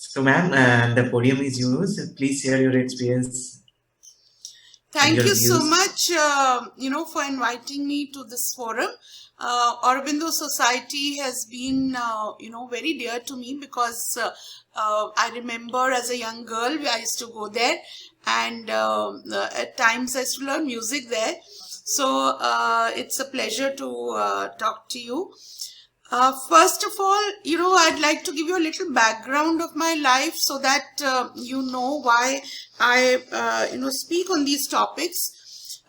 So, ma'am, the podium is yours. Please share your experience and Thank your you so views. much, for inviting me to this forum. Aurobindo Society has been, very dear to me because I remember as a young girl, I used to go there, and at times I used to learn music there. So it's a pleasure to talk to you. First of all, I'd like to give you a little background of my life so that you know why I, speak on these topics.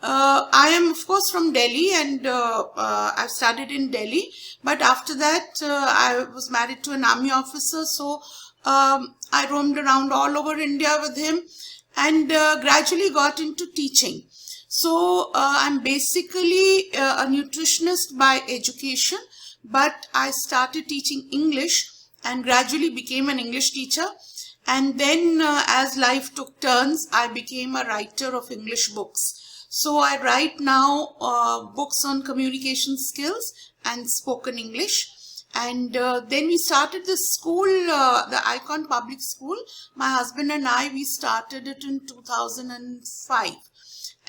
I am, of course, from Delhi, and I've studied in Delhi. But after that, I was married to an army officer, so I roamed around all over India with him, and gradually got into teaching. So I'm basically a nutritionist by education, but I started teaching English and gradually became an English teacher. And then as life took turns, I became a writer of English books. So I write now books on communication skills and spoken English. And then we started this school, the Icon Public School. My husband and I, we started it in 2005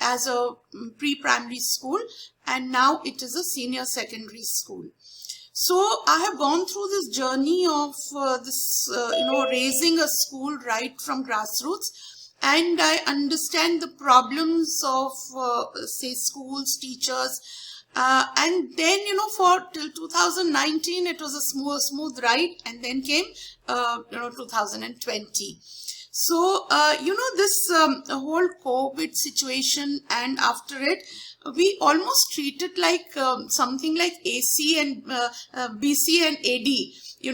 as a pre-primary school, and now it is a senior secondary school. So I have gone through this journey of raising a school right from grassroots, and I understand the problems of say schools, teachers, and then for till 2019 it was a smooth ride, and then came 2020. So, this whole COVID situation, and after it, we almost treat it like something like AC and BC and AD.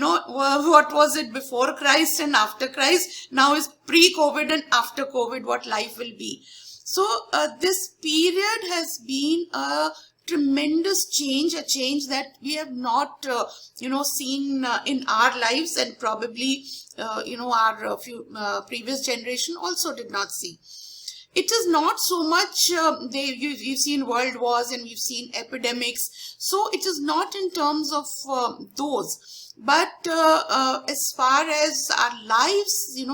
What was it before Christ and after Christ? Now is pre-COVID and after COVID, what life will be. So, this period has been a tremendous change, a change that we have not, seen in our lives, and probably, our few previous generation also did not see. It is not so much, we've seen world wars and we've seen epidemics. So it is not in terms of those. But as far as our lives, a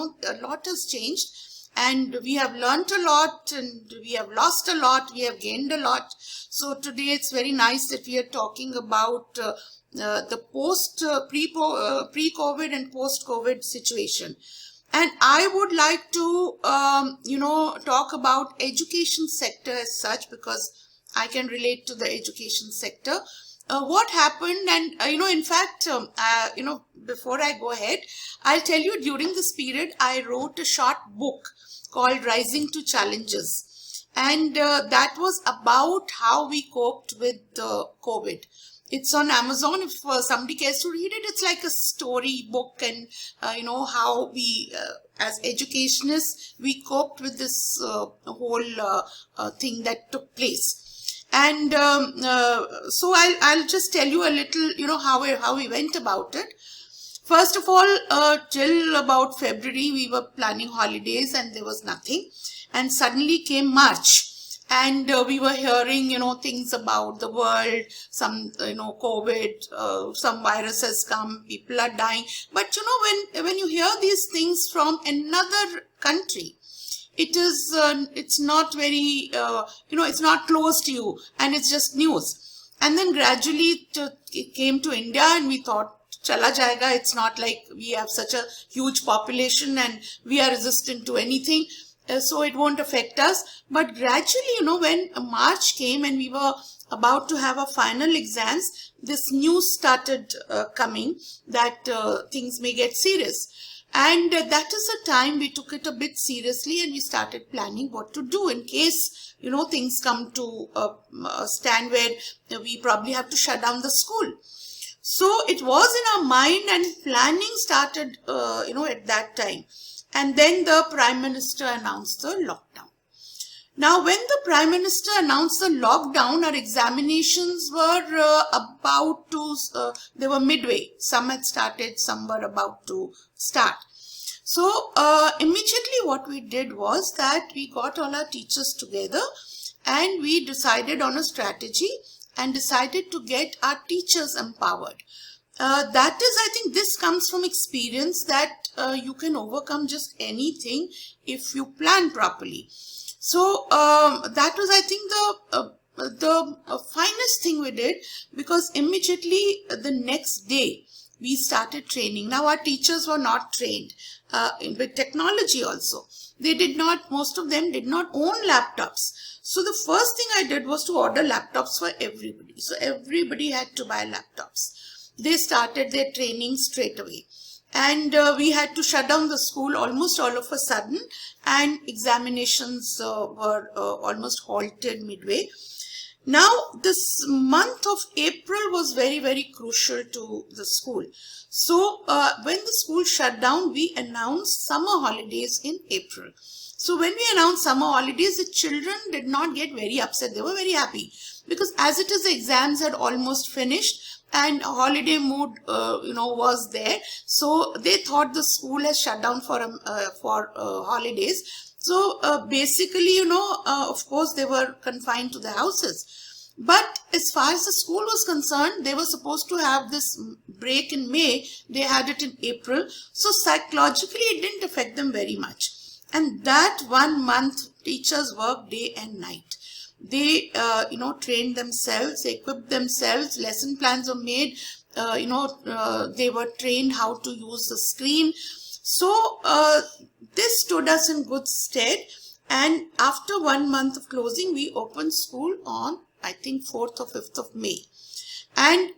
lot has changed. And we have learnt a lot, and we have lost a lot, we have gained a lot. So today it's very nice that we are talking about the pre-COVID and post-COVID situation. And I would like to, talk about education sector as such, because I can relate to the education sector. What happened, and in fact, before I go ahead, I'll tell you, during this period I wrote a short book called Rising to Challenges, and that was about how we coped with COVID. It's on Amazon. If somebody cares to read it, it's like a story book, and how we as educationists we coped with this whole thing that took place. And so I'll just tell you a little, how we went about it. First of all, till about February, we were planning holidays and there was nothing. And suddenly came March, and we were hearing, things about the world, some, COVID, some virus has come, people are dying. But, when you hear these things from another country, it's not very, it's not close to you, and it's just news. And then gradually it came to India, and we thought, chala jayega. It's not like we have such a huge population and we are resistant to anything, so it won't affect us. But gradually, when March came and we were about to have our final exams, this news started coming that things may get serious. And that is the time we took it a bit seriously, and we started planning what to do in case, things come to a stand where we probably have to shut down the school. So it was in our mind, and planning started, at that time. And then the Prime Minister announced the lockdown. Now, when the Prime Minister announced the lockdown, our examinations were about to, they were midway. Some had started, some were about to start. So immediately what we did was that we got all our teachers together, and we decided on a strategy and decided to get our teachers empowered. That is, I think this comes from experience that you can overcome just anything if you plan properly. So that was, I think, the finest thing we did, because immediately the next day we started training. Now our teachers were not trained with technology also. They did not, most of them did not own laptops. So the first thing I did was to order laptops for everybody. So everybody had to buy laptops. They started their training straight away. And we had to shut down the school almost all of a sudden, and examinations were almost halted midway. Now, this month of April was very, very crucial to the school. So, when the school shut down, we announced summer holidays in April. So, when we announced summer holidays, the children did not get very upset. They were very happy, because as it is, the exams had almost finished and holiday mood, was there. So, they thought the school has shut down for holidays. So basically, of course, they were confined to the houses. But as far as the school was concerned, they were supposed to have this break in May. They had it in April. So psychologically, it didn't affect them very much. And that 1 month, teachers worked day and night. They, trained themselves, equipped themselves, lesson plans were made, they were trained how to use the screen. So this stood us in good stead, and after 1 month of closing, we opened school on, I think, 4th or 5th of May, and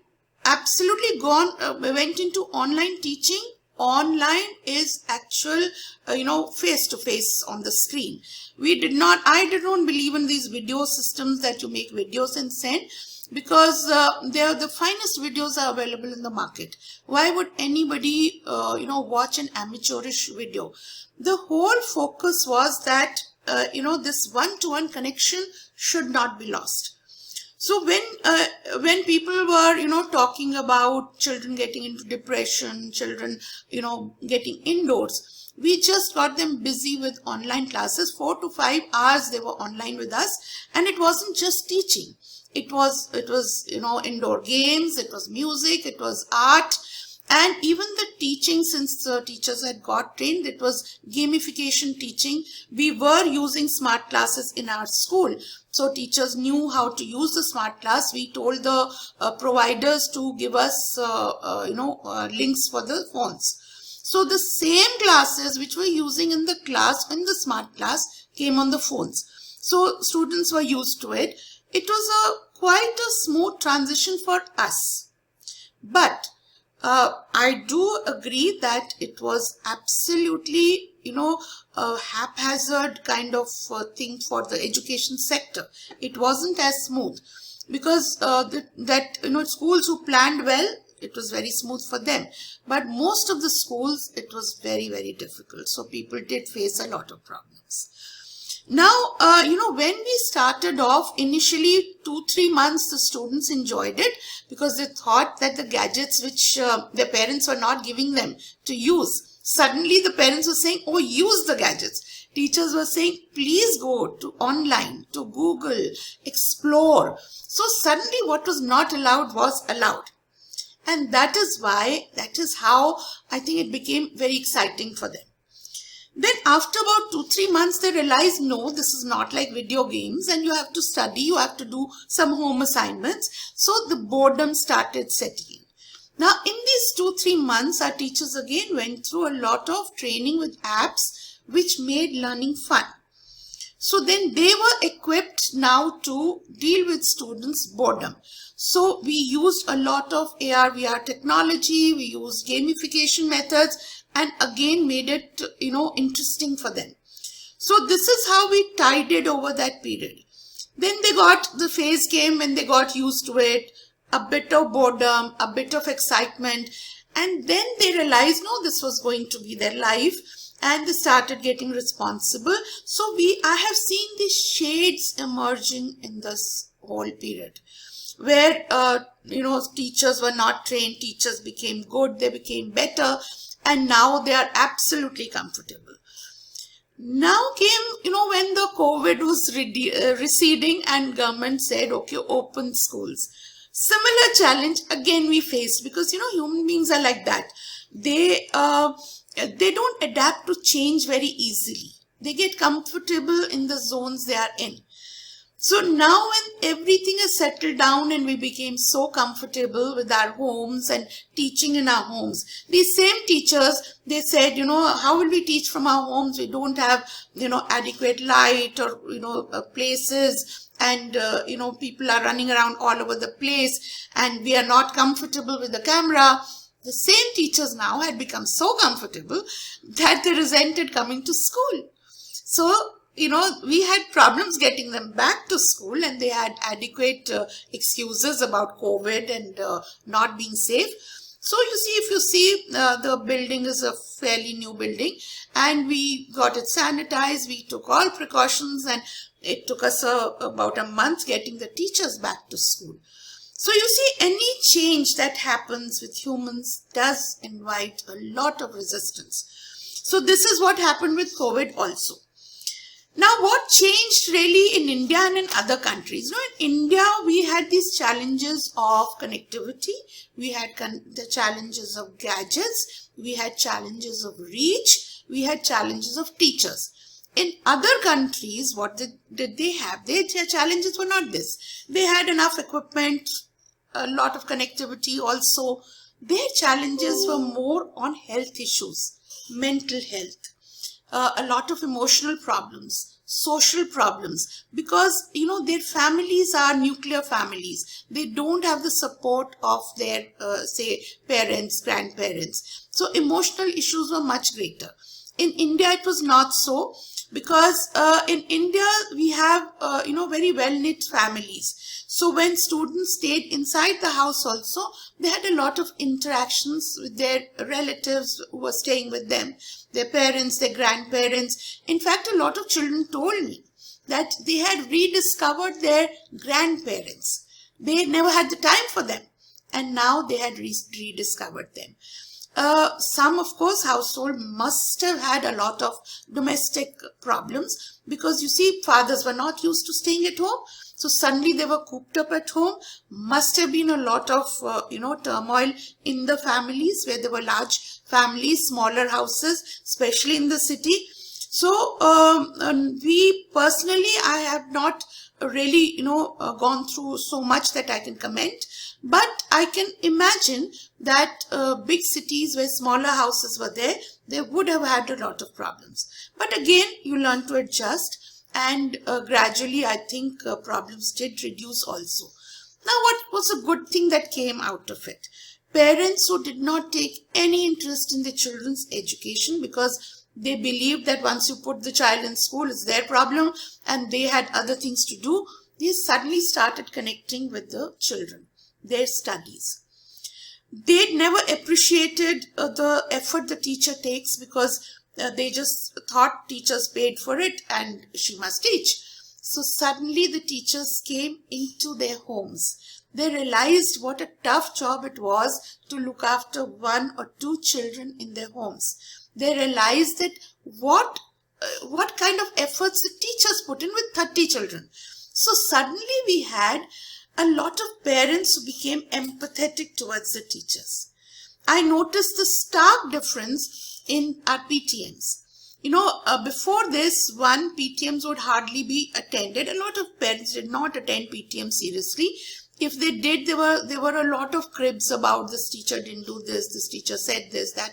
absolutely went into online teaching. Online is actual, face to face on the screen. I did not believe in these video systems that you make videos and send, because they are the finest videos are available in the market. Why would anybody, watch an amateurish video? The whole focus was that, this one-to-one connection should not be lost. So when people were, talking about children getting into depression, children, getting indoors, we just got them busy with online classes. 4 to 5 hours they were online with us, and it wasn't just teaching. It was indoor games, it was music, it was art, and even the teaching, since the teachers had got trained, it was gamification teaching. We were using smart classes in our school. So teachers knew how to use the smart class. We told the providers to give us, links for the phones. So the same classes which we're using in the class, in the smart class, came on the phones. So students were used to it. It was quite a smooth transition for us. But I do agree that it was absolutely, a haphazard kind of thing for the education sector. It wasn't as smooth, because schools who planned well, it was very smooth for them. But most of the schools, it was very, very difficult. So people did face a lot of problems. Now, when we started off, initially 2-3 months, the students enjoyed it, because they thought that the gadgets which their parents were not giving them to use, suddenly the parents were saying, oh, use the gadgets. Teachers were saying, please go to online, to Google, explore. So suddenly what was not allowed was allowed. And that is how I think it became very exciting for them. Then after about 2-3 months, they realized, no, this is not like video games, and you have to study, you have to do some home assignments. So the boredom started setting in. Now in these 2-3 months, our teachers again went through a lot of training with apps which made learning fun. So then they were equipped now to deal with students' boredom. So we used a lot of AR, VR technology, we used gamification methods, and again made it, interesting for them. So this is how we tided over that period. Then the phase came when they got used to it, a bit of boredom, a bit of excitement, and then they realized, no, this was going to be their life, and they started getting responsible. So I have seen these shades emerging in this whole period, where, teachers were not trained, teachers became good, they became better, and now they are absolutely comfortable. Now came, when the COVID was receding and government said, okay, open schools. Similar challenge again we faced, because human beings are like that. They don't adapt to change very easily. They get comfortable in the zones they are in. So now when everything is settled down and we became so comfortable with our homes and teaching in our homes, these same teachers, they said, how will we teach from our homes? We don't have, adequate light or, places, and, people are running around all over the place and we are not comfortable with the camera. The same teachers now had become so comfortable that they resented coming to school. So, we had problems getting them back to school, and they had adequate excuses about COVID and not being safe. So you see, if you see, the building is a fairly new building, and we got it sanitized. We took all precautions, and it took us about a month getting the teachers back to school. So you see, any change that happens with humans does invite a lot of resistance. So this is what happened with COVID also. Now, what changed really in India and in other countries? In India, we had these challenges of connectivity. We had the challenges of gadgets. We had challenges of reach. We had challenges of teachers. In other countries, what did they have? Their challenges were not this. They had enough equipment, a lot of connectivity also. Their challenges were more on health issues, mental health. A lot of emotional problems, social problems, because their families are nuclear families. They don't have the support of their say parents, grandparents. So emotional issues were much greater. In India it was not so, because in India we have very well knit families. So when students stayed inside the house also, they had a lot of interactions with their relatives who were staying with them, their parents, their grandparents. In fact, a lot of children told me that they had rediscovered their grandparents. They never had the time for them, and now they had rediscovered them. Some, of course, household must have had a lot of domestic problems, because you see, fathers were not used to staying at home. So suddenly they were cooped up at home. Must have been a lot of, turmoil in the families, where there were large families, smaller houses, especially in the city. So we personally, I have not really, gone through so much that I can comment. But I can imagine that big cities where smaller houses were there, they would have had a lot of problems. But again, you learn to adjust. And gradually, I think problems did reduce also. Now, what was a good thing that came out of it? Parents who did not take any interest in their children's education, because they believed that once you put the child in school, it's their problem, and they had other things to do, they suddenly started connecting with the children, their studies. They never appreciated the effort the teacher takes, because they just thought teachers paid for it and she must teach. So suddenly the teachers came into their homes. They realized what a tough job it was to look after one or two children in their homes. They realized that what kind of efforts the teachers put in with 30 children. So suddenly we had a lot of parents who became empathetic towards the teachers. I noticed the stark difference in our PTMs. Before this, one PTMs would hardly be attended. A lot of parents did not attend PTM seriously. If they did, there were a lot of cribs about this teacher didn't do this teacher said this, that.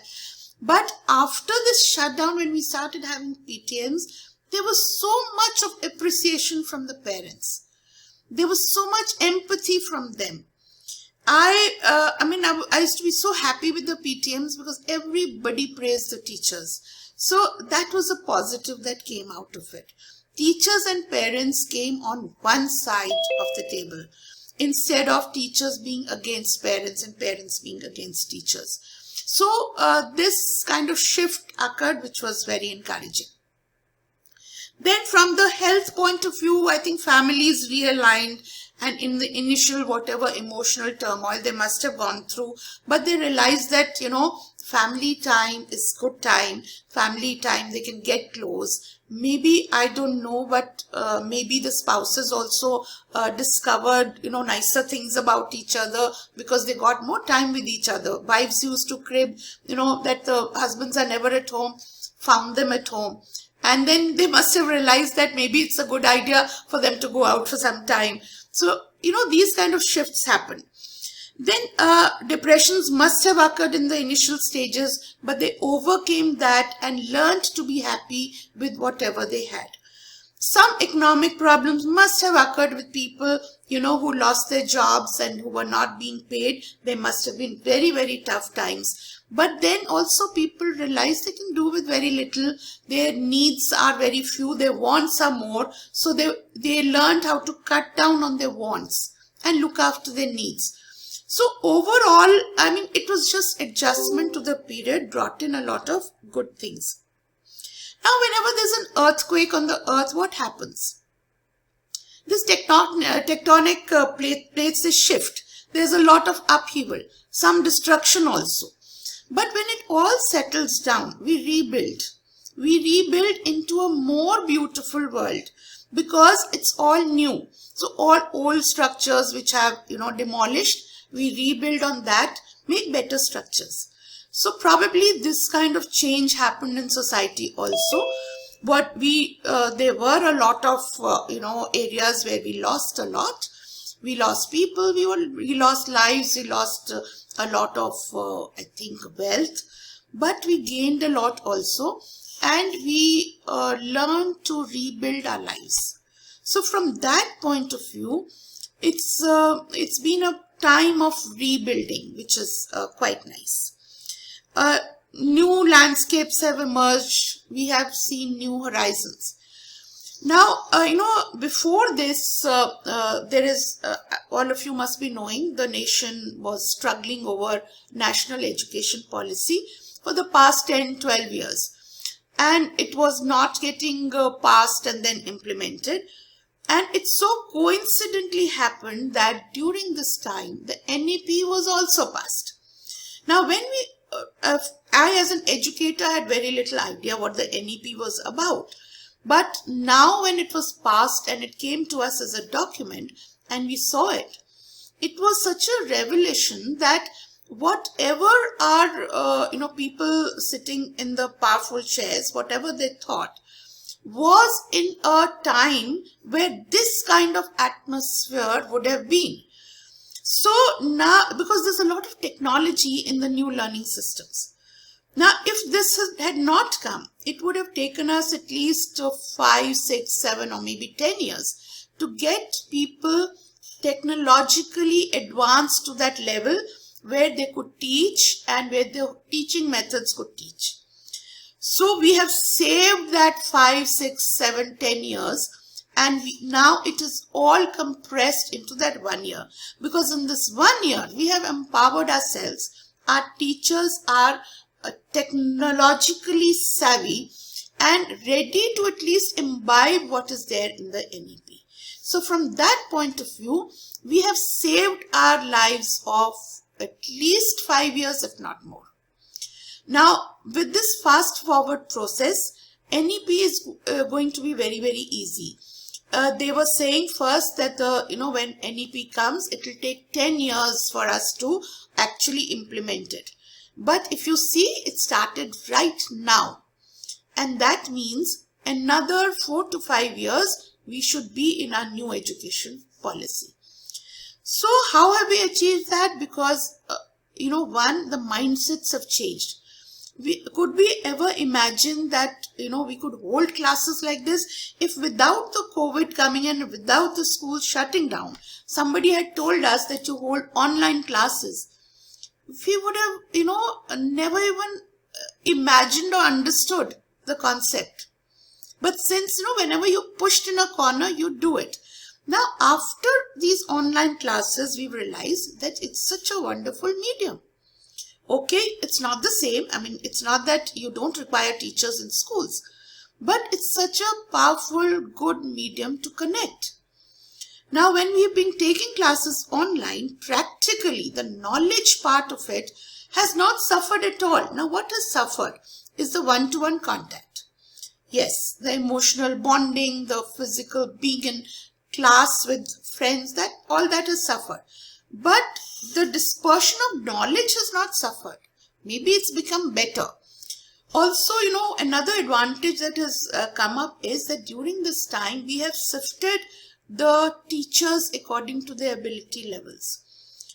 But after this shutdown, when we started having PTMs, there was so much of appreciation from the parents. There was so much empathy from them. I used to be so happy with the PTMs, because everybody praised the teachers. So that was a positive that came out of it. Teachers and parents came on one side of the table, instead of teachers being against parents and parents being against teachers. So this kind of shift occurred, which was very encouraging. Then from the health point of view, I think families realigned, and in the initial whatever emotional turmoil they must have gone through, but they realized that, family time is good time, family time, they can get close. Maybe, I don't know, but maybe the spouses also discovered, nicer things about each other because they got more time with each other. Wives used to crib, that the husbands are never at home, found them at home. And then they must have realized that maybe it's a good idea for them to go out for some time. So, these kind of shifts happen. Then depressions must have occurred in the initial stages, but they overcame that and learned to be happy with whatever they had. Some economic problems must have occurred with people, who lost their jobs and who were not being paid. They must have been very, very tough times. But then also people realize they can do with very little. Their needs are very few. Their wants are more. So they learned how to cut down on their wants and look after their needs. So overall, it was just adjustment to the period, brought in a lot of good things. Now, whenever there's an earthquake on the earth, what happens? This tectonic plates, they shift. There's a lot of upheaval, some destruction also. But when it all settles down, we rebuild. We rebuild into a more beautiful world because it's all new. So all old structures which have, demolished, we rebuild on that, make better structures. So probably this kind of change happened in society also. But there were a lot of, areas where we lost a lot. We lost people, we lost lives, we lost a lot of, wealth. But we gained a lot also. And we learned to rebuild our lives. So from that point of view, it's been a time of rebuilding, which is quite nice. New landscapes have emerged. We have seen new horizons. Now, before this, there is, all of you must be knowing, the nation was struggling over national education policy for the past 10-12 years. And it was not getting passed and then implemented. And it so coincidentally happened that during this time, the NEP was also passed. Now, when I as an educator had very little idea what the NEP was about. But now when it was passed and it came to us as a document and we saw it, it was such a revelation that whatever our, people sitting in the powerful chairs, whatever they thought, was in a time where this kind of atmosphere would have been. So now, because there's a lot of technology in the new learning systems. Now, if this had not come, it would have taken us at least 5, 6, 7 or maybe 10 years to get people technologically advanced to that level where they could teach and where the teaching methods could teach. So we have saved that 5, 6, 7, 10 years and now it is all compressed into that 1 year. Because in this 1 year, we have empowered ourselves. Our teachers are technologically savvy and ready to at least imbibe what is there in the NEP. So from that point of view, we have saved our lives of at least 5 years, if not more. Now, with this fast forward process, NEP is going to be very, very easy. They were saying first that when NEP comes, it will take 10 years for us to actually implement it. But if you see, it started right now. And that means another 4 to 5 years, we should be in our new education policy. So how have we achieved that? Because, one, the mindsets have changed. Could we ever imagine that, we could hold classes like this if without the COVID coming in, without the schools shutting down, somebody had told us that you hold online classes? We would have, never even imagined or understood the concept. But since, whenever you're pushed in a corner, you do it. Now, after these online classes, we've realized that it's such a wonderful medium. Okay, it's not the same. It's not that you don't require teachers in schools, but it's such a powerful, good medium to connect. Now, when we have been taking classes online, practically the knowledge part of it has not suffered at all. Now, what has suffered is the one-to-one contact. Yes, the emotional bonding, the physical being in class with friends, that all that has suffered. But the dispersion of knowledge has not suffered. Maybe it's become better. Also, another advantage that has come up is that during this time, we have sifted the teachers according to their ability levels.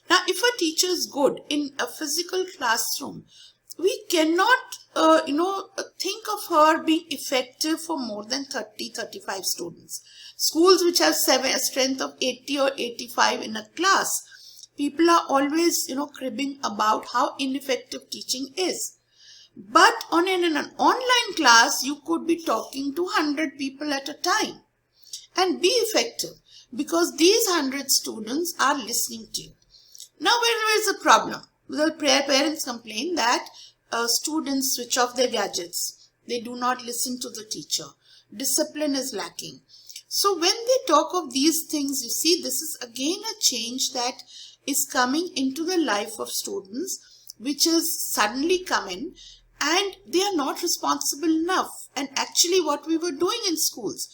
Now, if a teacher is good in a physical classroom, we cannot, think of her being effective for more than 30-35 students. Schools which have a strength of 80 or 85 in a class, people are always, cribbing about how ineffective teaching is. But in an online class, you could be talking to 100 people at a time and be effective because these 100 students are listening to you. Now, where is the problem? The parents complain that students switch off their gadgets. They do not listen to the teacher. Discipline is lacking. So when they talk of these things, you see, this is again a change that is coming into the life of students, which has suddenly come in, and they are not responsible enough. And actually what we were doing in schools,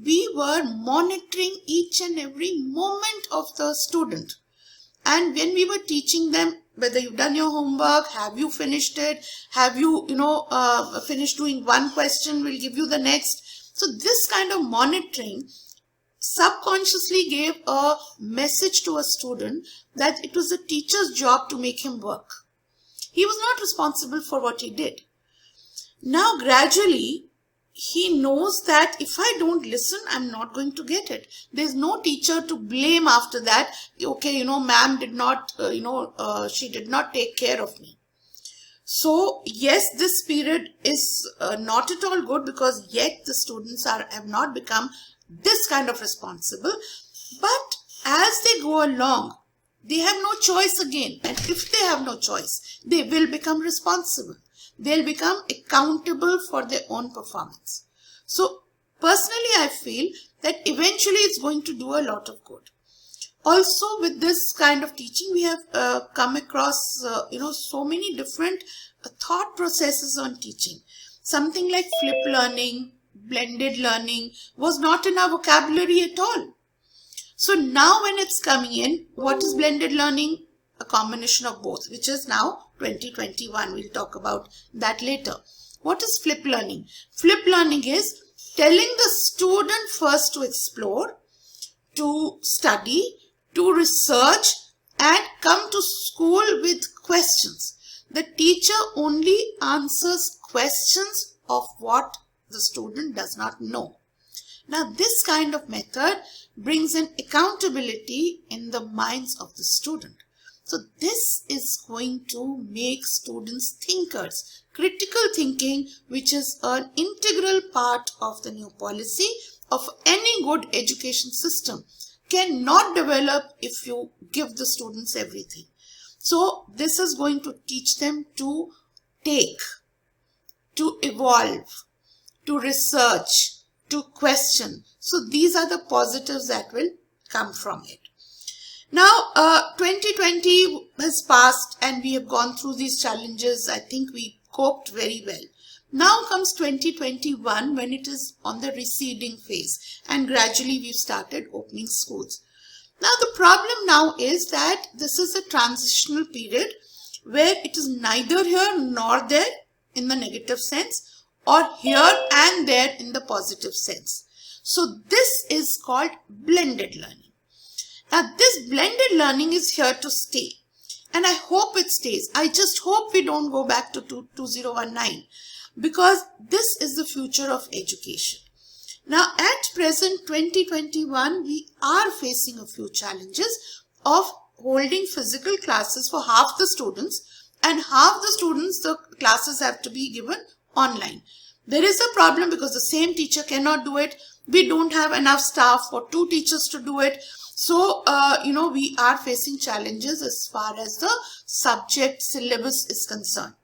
we were monitoring each and every moment of the student. And when we were teaching them, whether you've done your homework, have you finished it, have you, finished doing one question, we'll give you the next. So this kind of monitoring subconsciously gave a message to a student that it was the teacher's job to make him work. He was not responsible for what he did. Now gradually, he knows that if I don't listen, I'm not going to get it. There's no teacher to blame after that. Okay, ma'am did not, she did not take care of me. So yes, this period is not at all good because yet the students have not become this kind of responsible. But as they go along, they have no choice again. And if they have no choice, they will become responsible. They'll become accountable for their own performance. So personally, I feel that eventually it's going to do a lot of good. Also, with this kind of teaching, we have come across, so many different thought processes on teaching. Something like flip learning, blended learning was not in our vocabulary at all. So now when it's coming in, what is blended learning? A combination of both, which is now 2021. We'll talk about that later. What is flip learning? Flip learning is telling the student first to explore, to study, to research, and come to school with questions. The teacher only answers questions of what the student does not know. Now, this kind of method brings an accountability in the minds of the student. So this is going to make students thinkers. Critical thinking, which is an integral part of the new policy of any good education system, cannot develop if you give the students everything. So this is going to teach them to take, to evolve, to research, to question. So these are the positives that will come from it. Now, 2020 has passed and we have gone through these challenges. I think we coped very well. Now comes 2021 when it is on the receding phase and gradually we've started opening schools. Now the problem now is that this is a transitional period where it is neither here nor there in the negative sense or here and there in the positive sense. So this is called blended learning. Now this blended learning is here to stay and I hope it stays. I just hope we don't go back to 2019 because this is the future of education. Now at present 2021 we are facing a few challenges of holding physical classes for half the students and half the students the classes have to be given online. There is a problem because the same teacher cannot do it. We don't have enough staff for 2 teachers to do it. So, we are facing challenges as far as the subject syllabus is concerned.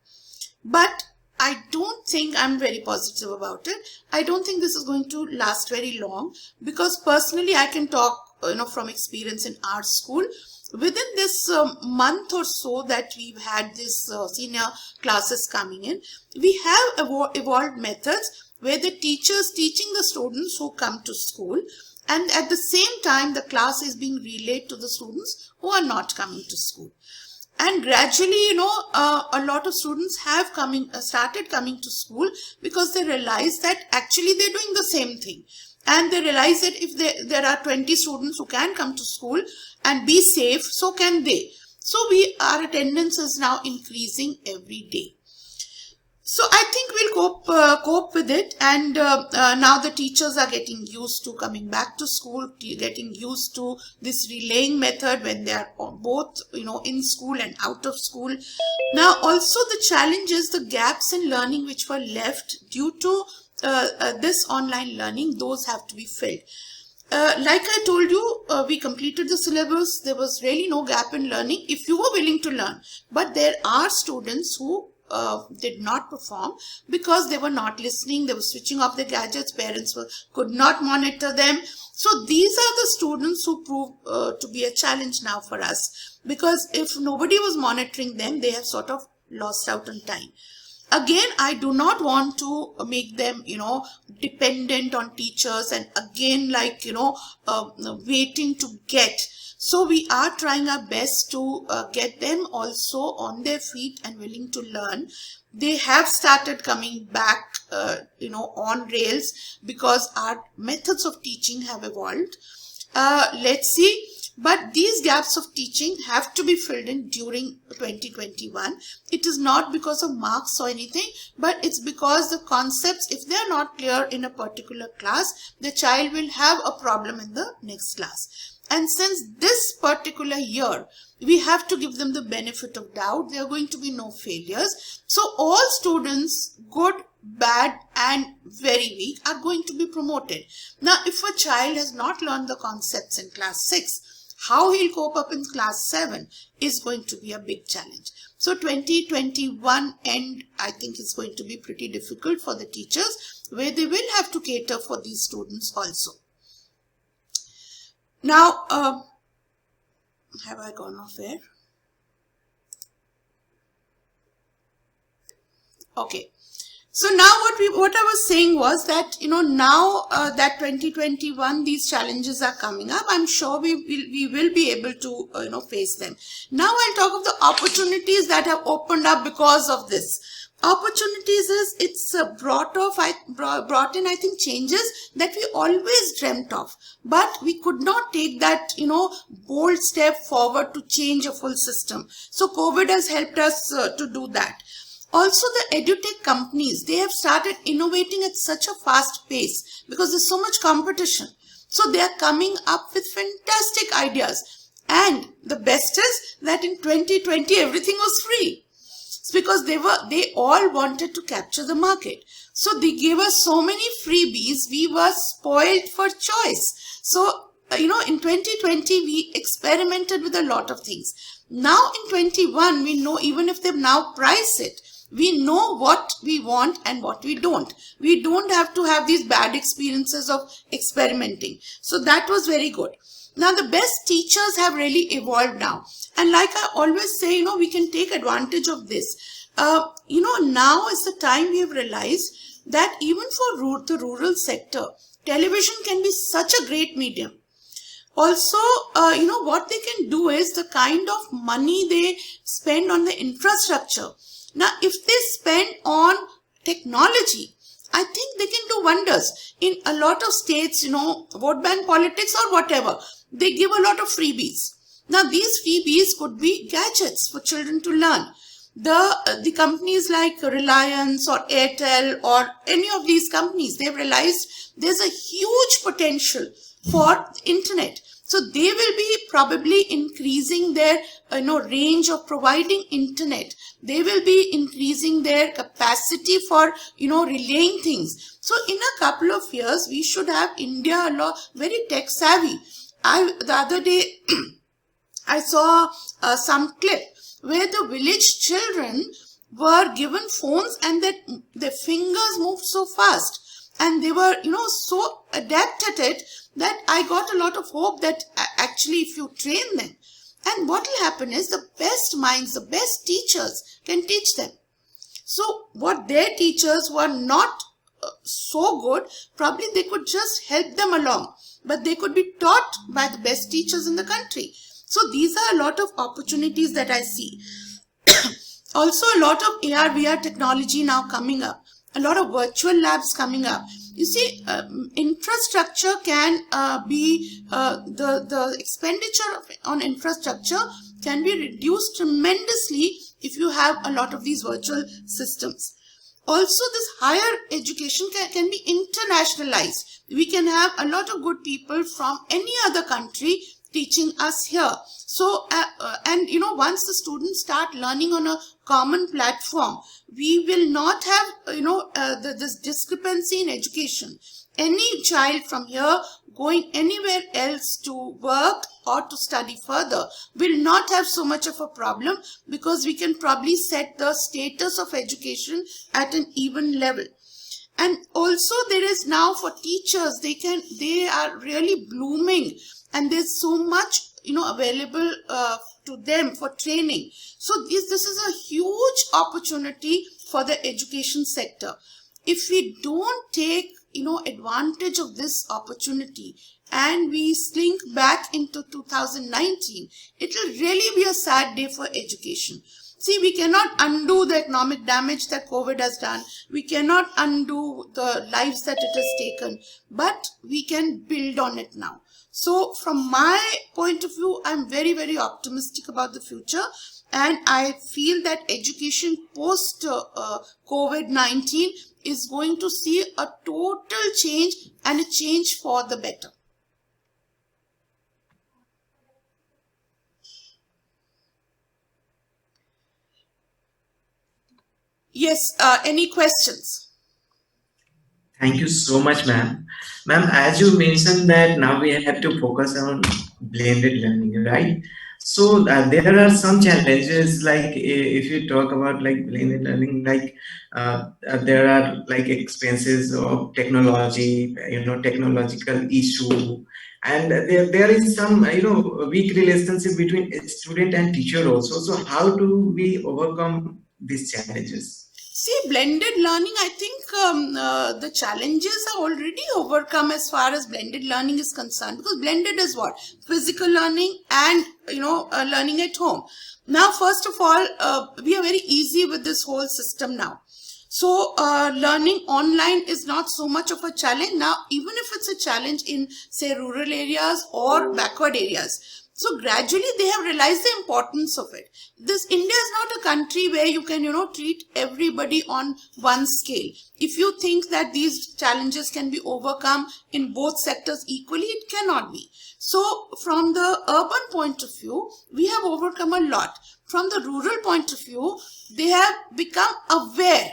But I don't think I'm very positive about it. I don't think this is going to last very long because personally I can talk, from experience in our school. within this month or so that we've had this senior classes coming in, we have evolved methods where the teachers teaching the students who come to school, and at the same time the class is being relayed to the students who are not coming to school. And gradually, a lot of students have started coming to school because they realize that actually they're doing the same thing. And they realize that if there are 20 students who can come to school and be safe, so can they. So our attendance is now increasing every day. So I think we'll cope with it, and now the teachers are getting used to coming back to school, getting used to this relaying method when they are both in school and out of school. Now also the challenge is the gaps in learning which were left due to this online learning. Those have to be filled. Like I told you, we completed the syllabus. There was really no gap in learning if you were willing to learn. But there are students who did not perform because they were not listening. They were switching off their gadgets. Parents could not monitor them. So these are the students who prove to be a challenge now for us, because if nobody was monitoring them, they have sort of lost out on time. Again, I do not want to make them, dependent on teachers and again, waiting to get. So we are trying our best to get them also on their feet and willing to learn. They have started coming back, on rails because our methods of teaching have evolved. Let's see. But these gaps of teaching have to be filled in during 2021. It is not because of marks or anything, but it's because the concepts, if they are not clear in a particular class, the child will have a problem in the next class. And since this particular year, we have to give them the benefit of doubt. There are going to be no failures. So all students, good, bad and very weak, are going to be promoted. Now, if a child has not learned the concepts in class 6, how he'll cope up in class 7 is going to be a big challenge. So 2021 end, I think it's going to be pretty difficult for the teachers, where they will have to cater for these students also. Now, have I gone off there? Okay. So now what I was saying was that, now that 2021, these challenges are coming up, I'm sure we will be able to, face them. Now I'll talk of the opportunities that have opened up because of this. Opportunities is, it's brought in, I think, changes that we always dreamt of, but we could not take that, bold step forward to change a full system. So COVID has helped us to do that. Also, the edutech companies, they have started innovating at such a fast pace because there's so much competition. So they are coming up with fantastic ideas. And the best is that in 2020, everything was free. It's because they all wanted to capture the market. So they gave us so many freebies, we were spoiled for choice. So, in 2020, we experimented with a lot of things. Now in 21, we know, even if they've now priced it, we know what we want and what we don't. We don't have to have these bad experiences of experimenting. So that was very good. Now the best teachers have really evolved now. And like I always say, we can take advantage of this. Now is the time we have realized that even for the rural sector, television can be such a great medium. Also, what they can do is the kind of money they spend on the infrastructure. Now, if they spend on technology, I think they can do wonders. In a lot of states, vote bank politics or whatever, they give a lot of freebies. Now, these freebies could be gadgets for children to learn. The companies like Reliance or Airtel or any of these companies, they've realized there's a huge potential for the internet. So they will be probably increasing their range of providing internet. They will be increasing their capacity for relaying things. So in a couple of years, we should have India very tech savvy. The other day I saw some clip where the village children were given phones and that their fingers moved so fast. And they were, so adept at it that I got a lot of hope that actually if you train them, And what will happen is the best minds, the best teachers can teach them. So what their teachers were not so good, probably they could just help them along, but they could be taught by the best teachers in the country. So these are a lot of opportunities that I see. Also, a lot of AR, VR technology now coming up, a lot of virtual labs coming up. You see, infrastructure can be, the expenditure on infrastructure can be reduced tremendously if you have a lot of these virtual systems. Also, this higher education can be internationalized. We can have a lot of good people from any other country teaching us here. So, and once the students start learning on a common platform, we will not have, this discrepancy in education. Any child from here going anywhere else to work or to study further will not have so much of a problem, because we can probably set the status of education at an even level. And also there is now for teachers, they are really blooming, and there's so much available to them for training. So this is a huge opportunity for the education sector. If we don't take advantage of this opportunity and we slink back into 2019, it will really be a sad day for education. See, we cannot undo the economic damage that COVID has done. We cannot undo the lives that it has taken, but we can build on it now. So from my point of view, I'm very, very optimistic about the future. And I feel that education post COVID-19 is going to see a total change, and a change for the better. Yes, any questions? Thank you so much, ma'am. Ma'am, as you mentioned that now we have to focus on blended learning, right? So there are some challenges, like if you talk about like blended learning, like there are like expenses of technology, technological issue, and there is some weak relationship between student and teacher also. So how do we overcome these challenges? See, blended learning, I think the challenges are already overcome as far as blended learning is concerned, because blended is what? Physical learning and, learning at home. Now, first of all, we are very easy with this whole system now. So, learning online is not so much of a challenge now, even if it's a challenge in, say, rural areas or backward areas. So gradually they have realized the importance of it. India is not a country where you can, treat everybody on one scale. If you think that these challenges can be overcome in both sectors equally, it cannot be. So from the urban point of view, we have overcome a lot. From the rural point of view, they have become aware.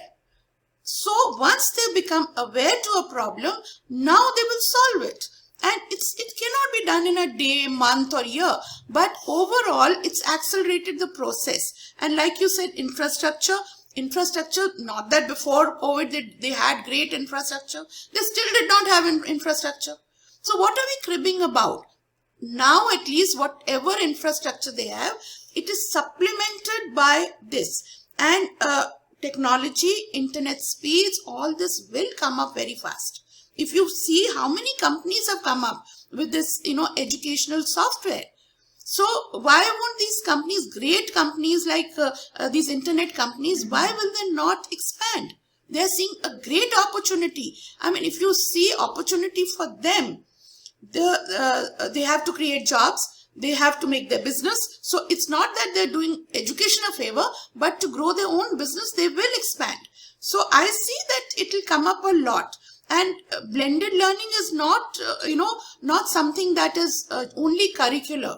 So once they become aware to a problem, now they will solve it. And it cannot be done in a day, month or year, but overall it's accelerated the process. And like you said, infrastructure, not that before COVID they had great infrastructure, they still did not have infrastructure. So what are we cribbing about? Now at least whatever infrastructure they have, it is supplemented by this. And technology, internet speeds, all this will come up very fast. If you see how many companies have come up with this, educational software. So why won't these companies, great companies like these internet companies, why will they not expand? They're seeing a great opportunity. I mean, if you see opportunity for them, they have to create jobs. They have to make their business. So it's not that they're doing education a favor, but to grow their own business, they will expand. So I see that it will come up a lot. And blended learning is not, not something that is only curricular.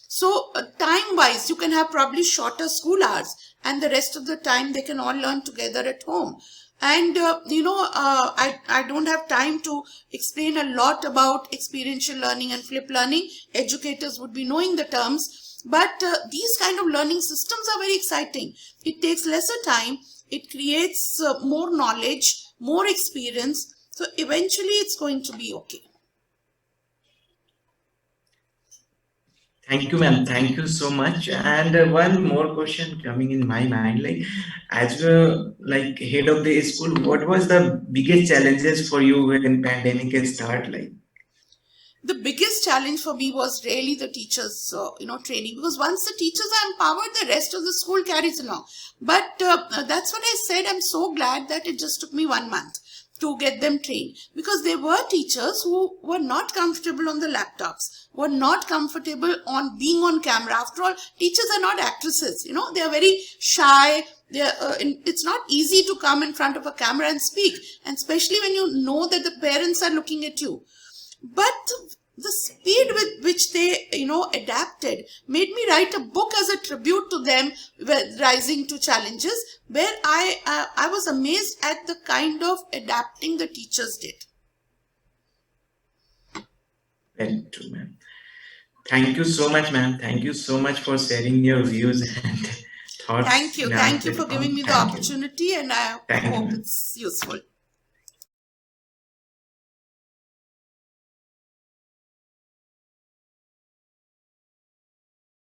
So time-wise, you can have probably shorter school hours, and the rest of the time they can all learn together at home. And, I don't have time to explain a lot about experiential learning and flip learning. Educators would be knowing the terms, but these kind of learning systems are very exciting. It takes lesser time. It creates more knowledge, more experience. So eventually it's going to be okay. Thank you, ma'am. Thank you so much. And one more question coming in my mind, like as like head of the school, what was the biggest challenges for you when pandemic start? Like, The biggest challenge for me was really the teachers training, because once the teachers are empowered, the rest of the school carries along. But that's what I said. I'm so glad that it just took me 1 month to get them trained, because there were teachers who were not comfortable on the laptops, were not comfortable on being on camera. After all, teachers are not actresses, they are very shy. It's not easy to come in front of a camera and speak, and especially when you know that the parents are looking at you. But the speed with which they adapted made me write a book as a tribute to them, rising to challenges, where I was amazed at the kind of adapting the teachers did. very true, ma'am. Thank you so much, ma'am. Thank you so much for sharing your views and thoughts Thank in you. our Thank you for giving platform. me the Thank you. opportunity, and I Thank you, hope ma'am. it's useful.